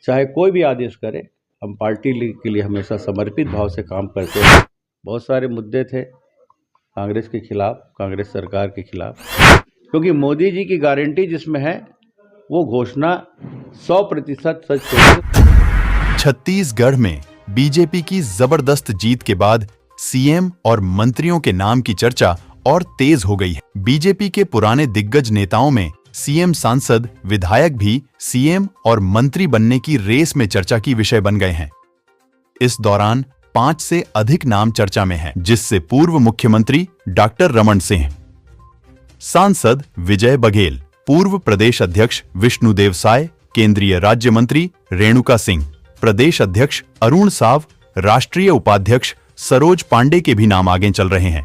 चाहे कोई भी आदेश करे, हम पार्टी के लिए हमेशा समर्पित भाव से काम करते हैं। बहुत सारे मुद्दे थे कांग्रेस के खिलाफ, कांग्रेस सरकार के खिलाफ, क्योंकि मोदी जी की गारंटी जिसमें है वो घोषणा 100% सच होगी। छत्तीसगढ़ में बीजेपी की जबरदस्त जीत के बाद सीएम और मंत्रियों के नाम की चर्चा और तेज हो गई है। बीजेपी के पुराने दिग्गज नेताओं में सीएम, सांसद, विधायक भी सीएम और मंत्री बनने की रेस में चर्चा की विषय बन गए हैं। इस दौरान 5 से अधिक नाम चर्चा में हैं, जिससे पूर्व मुख्यमंत्री डॉक्टर रमन सिंह, सांसद विजय बघेल, पूर्व प्रदेश अध्यक्ष विष्णुदेव साय, केंद्रीय राज्य मंत्री रेणुका सिंह, प्रदेश अध्यक्ष अरुण साव, राष्ट्रीय उपाध्यक्ष सरोज पांडे के भी नाम आगे चल रहे हैं।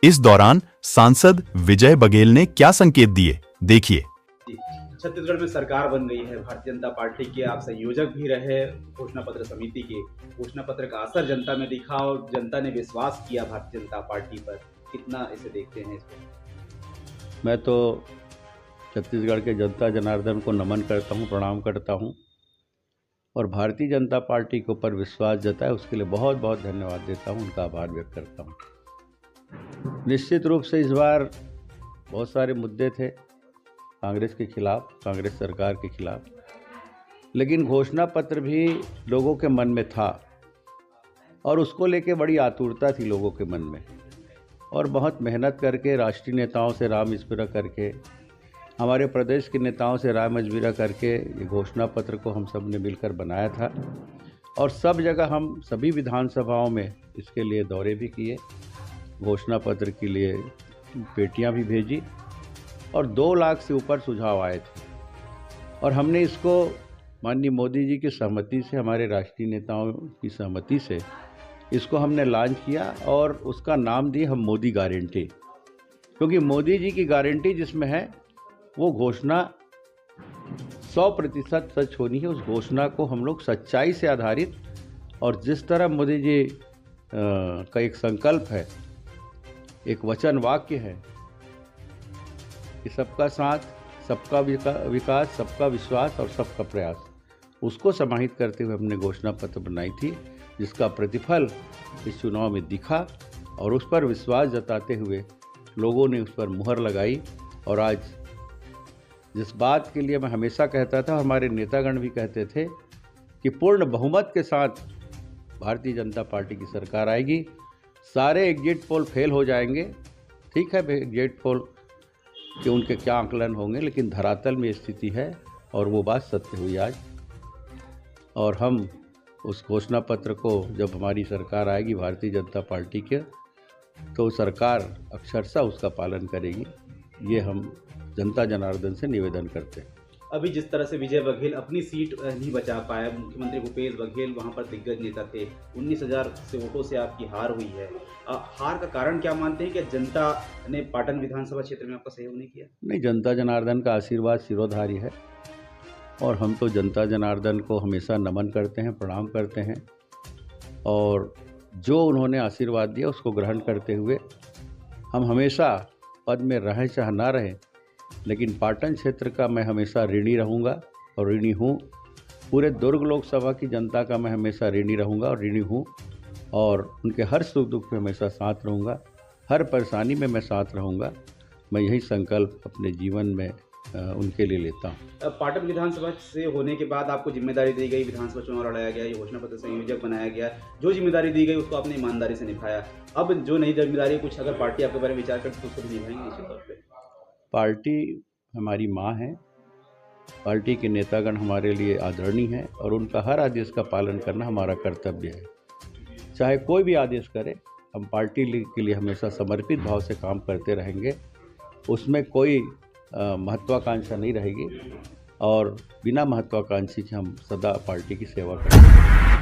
इस दौरान सांसद विजय बघेल ने क्या संकेत दिए, देखिए। छत्तीसगढ़ में सरकार बन गई है भारतीय जनता पार्टी के, आप संयोजक भी रहे घोषणा पत्र समिति के। घोषणा पत्र का असर जनता में दिखा और जनता ने विश्वास किया भारतीय जनता पार्टी पर। कितना इसे देखते हैं इसको? मैं तो छत्तीसगढ़ के जनता जनार्दन को नमन करता हूं, प्रणाम करता हूं और भारतीय जनता पार्टी के ऊपर विश्वास जताया उसके लिए बहुत बहुत धन्यवाद देता हूं, उनका आभार व्यक्त करता हूं। निश्चित रूप से इस बार बहुत सारे मुद्दे थे कांग्रेस के खिलाफ, कांग्रेस सरकार के खिलाफ, लेकिन घोषणा पत्र भी लोगों के मन में था और उसको लेके बड़ी आतुरता थी लोगों के मन में, और बहुत मेहनत करके राष्ट्रीय नेताओं से राम मशविरा करके, हमारे प्रदेश के नेताओं से राय मशविरा करके ये घोषणा पत्र को हम सब ने मिलकर बनाया था। और सब जगह हम सभी विधानसभाओं में इसके लिए दौरे भी किए, घोषणा पत्र के लिए पेटियां भी भेजी और 2 लाख से ऊपर सुझाव आए थे और हमने इसको माननीय मोदी जी की सहमति से, हमारे राष्ट्रीय नेताओं की सहमति से इसको हमने लॉन्च किया और उसका नाम दिए हम मोदी गारंटी, क्योंकि मोदी जी की गारंटी जिसमें है वो घोषणा 100% सच होनी है। उस घोषणा को हम लोग सच्चाई से आधारित, और जिस तरह मोदी जी का एक संकल्प है, एक वचन वाक्य है कि सबका साथ, सबका विकास, सबका विश्वास और सबका प्रयास, उसको समाहित करते हुए हमने घोषणा पत्र बनाई थी, जिसका प्रतिफल इस चुनाव में दिखा और उस पर विश्वास जताते हुए लोगों ने उस पर मुहर लगाई। और आज जिस बात के लिए मैं हमेशा कहता था, हमारे नेतागण भी कहते थे कि पूर्ण बहुमत के साथ भारतीय जनता पार्टी की सरकार आएगी। सारे एग्जिट पोल फेल हो जाएंगे, ठीक है, एग्जिट पोल कि उनके क्या आंकलन होंगे, लेकिन धरातल में स्थिति है और वो बात सत्य हुई आज। और हम उस घोषणा पत्र को, जब हमारी सरकार आएगी भारतीय जनता पार्टी के, तो सरकार अक्षरशः उसका पालन करेगी, ये हम जनता जनार्दन से निवेदन करते हैं। अभी जिस तरह से विजय बघेल अपनी सीट नहीं बचा पाया, मुख्यमंत्री भूपेश बघेल वहां पर दिग्गज नेता थे, 19,000 से वोटों से आपकी हार हुई है। हार का कारण क्या मानते हैं? कि जनता ने पाटन विधानसभा क्षेत्र में आपका सहयोग नहीं किया? नहीं, जनता जनार्दन का आशीर्वाद शिरोधारी है और हम तो जनता जनार्दन को हमेशा नमन करते हैं, प्रणाम करते हैं, और जो उन्होंने आशीर्वाद दिया उसको ग्रहण करते हुए हम हमेशा पद में रहें चाहे ना रहें, लेकिन पाटन क्षेत्र का मैं हमेशा ऋणी रहूँगा और ऋणी हूँ। पूरे दुर्ग लोकसभा की जनता का मैं हमेशा ऋणी रहूँगा और ऋणी हूँ, और उनके हर सुख दुख में हमेशा साथ रहूँगा, हर परेशानी में मैं साथ रहूँगा। मैं यही संकल्प अपने जीवन में उनके लिए लेता हूँ। पाटन विधानसभा से होने के बाद आपको जिम्मेदारी दी गई, विधानसभा चुनाव लड़ाया गया, ये घोषणा पत्र संयोजक बनाया गया, जो जिम्मेदारी दी गई उसको आपने ईमानदारी से निभाया। अब जो नई जिम्मेदारी, कुछ अगर पार्टी आपके बारे में विचार करती तो उसको भी निभाएंगे निश्चित तौर पर। पार्टी हमारी माँ है, पार्टी के नेतागण हमारे लिए आदरणीय हैं और उनका हर आदेश का पालन करना हमारा कर्तव्य है। चाहे कोई भी आदेश करे, हम पार्टी के लिए हमेशा समर्पित भाव से काम करते रहेंगे, उसमें कोई महत्वाकांक्षा नहीं रहेगी और बिना महत्वाकांक्षी के हम सदा पार्टी की सेवा करेंगे।